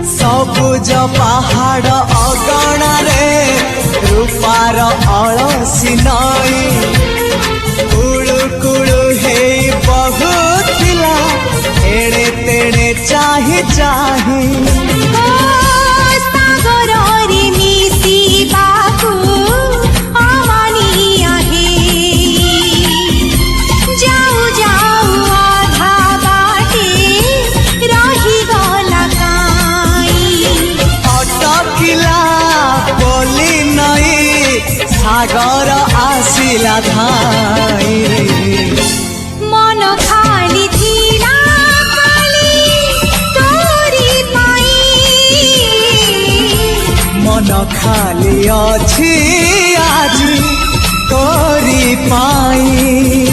सबुज पहाड़ अगणारे रूपार अलसी नई कुळु कुळु हेई बहुथिला एणे तेणे चाहि चाहि सागर आसिला धाई मन खाली थिला खाली तोरी पाई मन खाली अछि आज तोरी पाई।